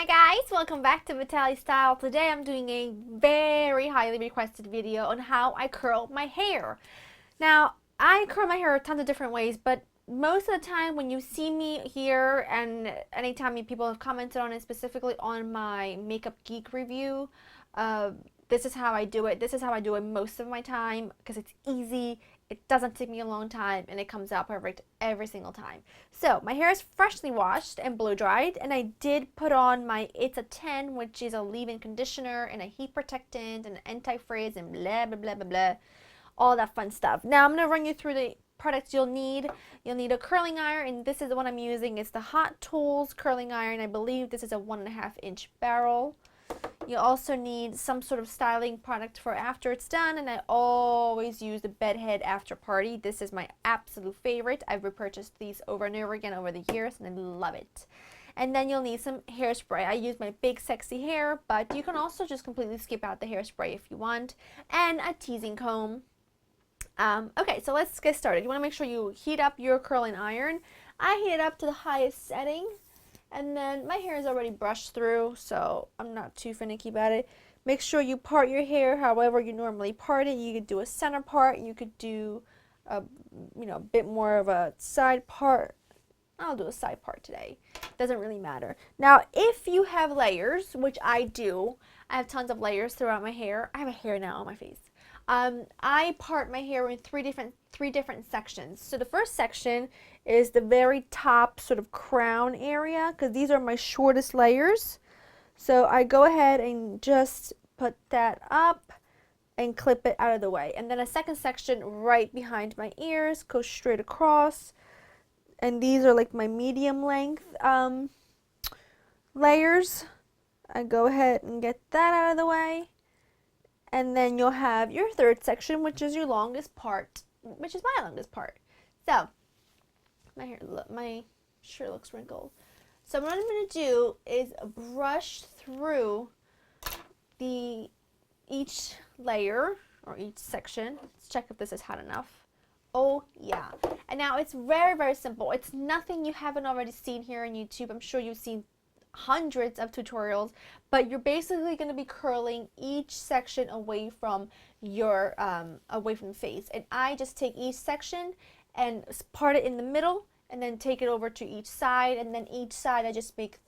Hi guys, welcome back to Vitale Style. Today I'm doing a very highly requested video on how I curl my hair. Now, I curl my hair tons of different ways, but most of the time when you see me here and anytime people have commented on it, specifically on my Makeup Geek review, uh, this is how I do it. This is how I do it most of my time because it's easy. It doesn't take me a long time and it comes out perfect every single time. So my hair is freshly washed and blow dried, and I did put on my It's a 10, which is a leave-in conditioner and a heat protectant and anti-frizz and blah blah blah blah blah, all that fun stuff. Now I'm gonna run you through the products you'll need. You'll need a curling iron, and this is the one I'm using. It's the Hot Tools curling iron. I believe this is a 1.5-inch barrel. You also need some sort of styling product for after it's done, and I always use the Bedhead After Party. This is my absolute favorite. I've repurchased these over and over again over the years, and I love it. And then you'll need some hairspray. I use my Big Sexy Hair, but you can also just completely skip out the hairspray if you want, and a teasing comb. Okay, so let's get started. You want to make sure you heat up your curling iron. I heat it up to the highest setting. And then my hair is already brushed through, so I'm not too finicky about it. Make sure you part your hair however you normally part it. You could do a center part. You could do a bit more of a side part. I'll do a side part today. Doesn't really matter. Now, if you have layers, which I do, I have tons of layers throughout my hair. I have a hair now on my face. I part my hair in three different sections. So the first section is the very top sort of crown area, because these are my shortest layers. So I go ahead and just put that up and clip it out of the way. And then a second section right behind my ears goes straight across. And these are like my medium length layers. I go ahead and get that out of the way. And then you'll have your third section, which is your longest part, which is my longest part. So, my shirt looks wrinkled. So what I'm going to do is brush through each layer or each section. Let's check if this is hot enough. Oh yeah. And now it's very, very simple. It's nothing you haven't already seen here on YouTube. I'm sure you've seen hundreds of tutorials, but you're basically going to be curling each section away from your face. And I just take each section and part it in the middle, and then take it over to each side, and then each side I just make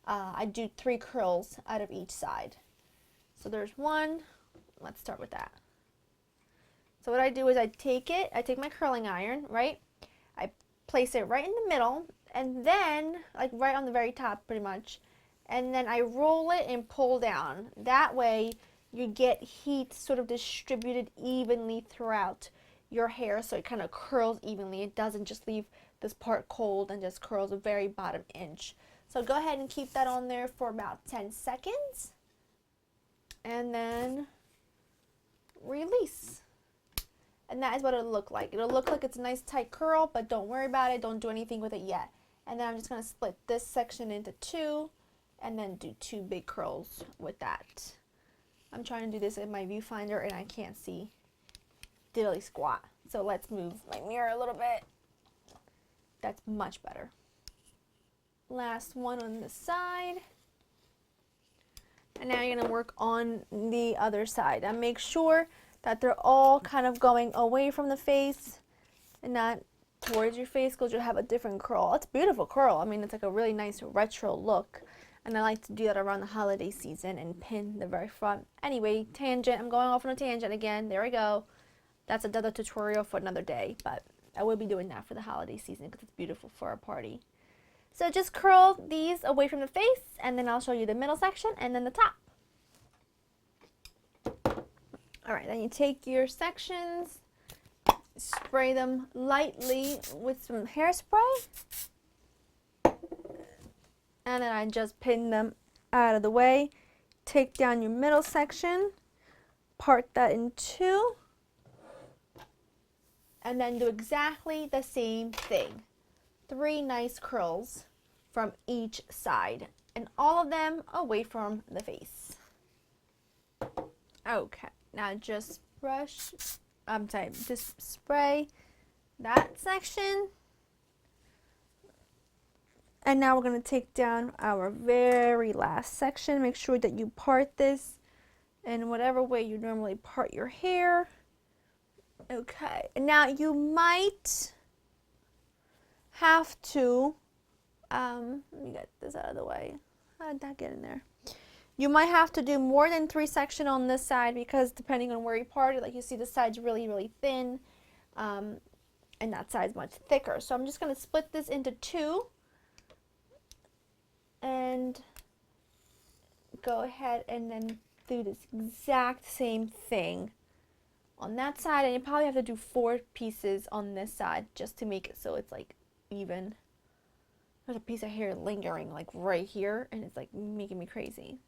I do 3 curls out of each side. So there's one. Let's start with that. So what I do is I take my curling iron, right? I place it right in the middle, and then like right on the very top pretty much, and then I roll it and pull down. That way you get heat sort of distributed evenly throughout your hair, so it kind of curls evenly. It doesn't just leave this part cold and just curls the very bottom inch. So go ahead and keep that on there for about 10 seconds, and then release. And that is what it'll look like. It'll look like it's a nice tight curl, but don't worry about it. Don't do anything with it yet. And then I'm just going to split this section into 2 and then do 2 big curls with that. I'm trying to do this in my viewfinder and I can't see diddly squat. So let's move my mirror a little bit. That's much better. Last one on the side. And now you're going to work on the other side. And make sure that they're all kind of going away from the face and not towards your face, because you'll have a different curl. It's a beautiful curl. I mean, it's like a really nice retro look. And I like to do that around the holiday season and pin the very front. Anyway, tangent. I'm going off on a tangent again. There we go. That's another tutorial for another day. But I will be doing that for the holiday season because it's beautiful for a party. So just curl these away from the face, and then I'll show you the middle section and then the top. Alright, then you take your sections, spray them lightly with some hairspray, and then I just pin them out of the way. Take down your middle section, part that in 2, and then do exactly the same thing. 3 nice curls from each side, and all of them away from the face. Okay, now just just spray that section And now we're going to take down our very last section. Make sure that you part this in whatever way you normally part your hair. Okay, and now you might have to, let me get this out of the way. How did that get in there? You might have to do more than 3 sections on this side because depending on where you part it, like you see the side's really, really thin, and that side's much thicker. So I'm just going to split this into 2 and go ahead and then do this exact same thing on that side, and you probably have to do 4 pieces on this side just to make it so it's like even. There's a piece of hair lingering like right here and it's like making me crazy.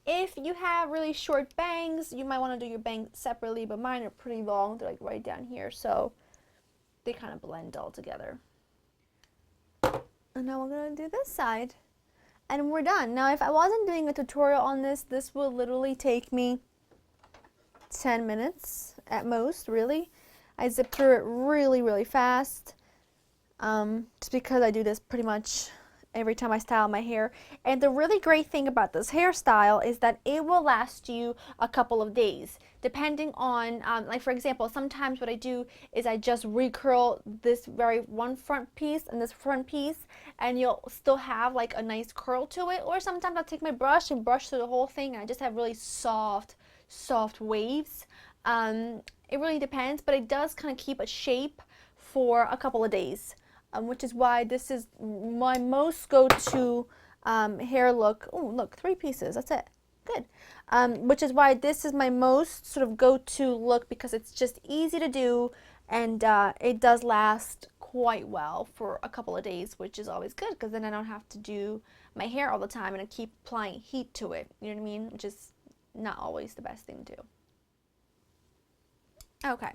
If you have really short bangs, you might want to do your bangs separately, but mine are pretty long. They're like right down here, so they kind of blend all together. And now we're going to do this side. And we're done. Now, if I wasn't doing a tutorial on this, this will literally take me 10 minutes at most, really. I zip through it really, really fast. Just because I do this pretty much every time I style my hair. And the really great thing about this hairstyle is that it will last you a couple of days, depending on, like for example, sometimes what I do is I just recurl this very one front piece and this front piece, and you'll still have like a nice curl to it. Or sometimes I'll take my brush and brush through the whole thing and I just have really soft waves. It really depends, but it does kind of keep a shape for a couple of days. Which is why this is my most go-to hair look. Oh, look, 3 pieces, that's it. Good. Which is why this is my most sort of go-to look, because it's just easy to do, and it does last quite well for a couple of days, which is always good, because then I don't have to do my hair all the time and I keep applying heat to it, you know what I mean? Which is not always the best thing to do. Okay.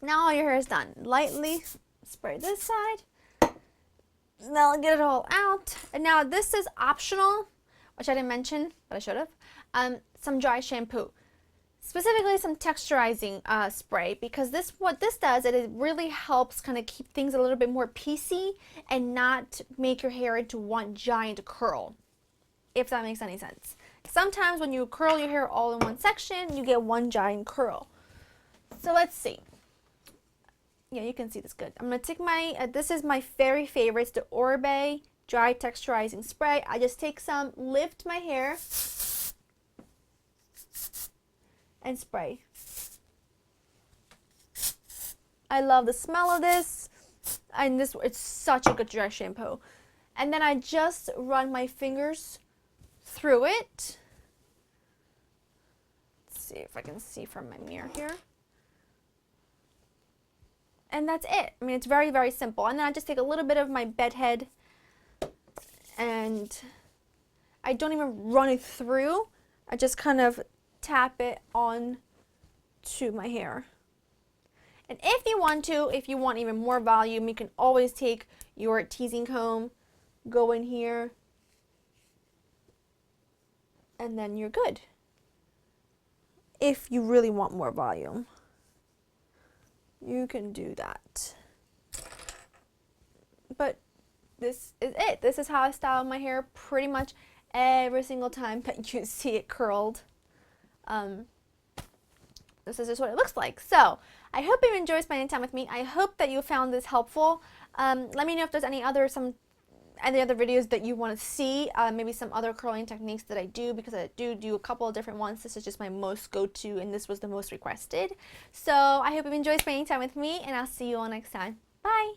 Now all your hair is done. Lightly spray this side. Now I'll get it all out. And now this is optional, which I didn't mention, but I should have. Some dry shampoo, specifically some texturizing spray, because what this does, it really helps kind of keep things a little bit more piecey and not make your hair into one giant curl, if that makes any sense. Sometimes when you curl your hair all in one section, you get one giant curl. So let's see. Yeah, you can see this good. I'm going to take my, this is my very favorite, it's the Oribe Dry Texturizing Spray. I just take some, lift my hair, and spray. I love the smell of this, and it's such a good dry shampoo. And then I just run my fingers through it. Let's see if I can see from my mirror here. And that's it. I mean, it's very, very simple. And then I just take a little bit of my bed head, and I don't even run it through. I just kind of tap it on to my hair. And if you want even more volume, you can always take your teasing comb, go in here, and then you're good. If you really want more volume, you can do that. But this is it. This is how I style my hair pretty much every single time that you see it curled. This is just what it looks like. So I hope you enjoyed spending time with me. I hope that you found this helpful. Let me know if there's any other videos that you want to see, maybe some other curling techniques that I do, because I do a couple of different ones. This is just my most go-to, and this was the most requested. So I hope you enjoyed spending time with me, and I'll see you all next time. Bye!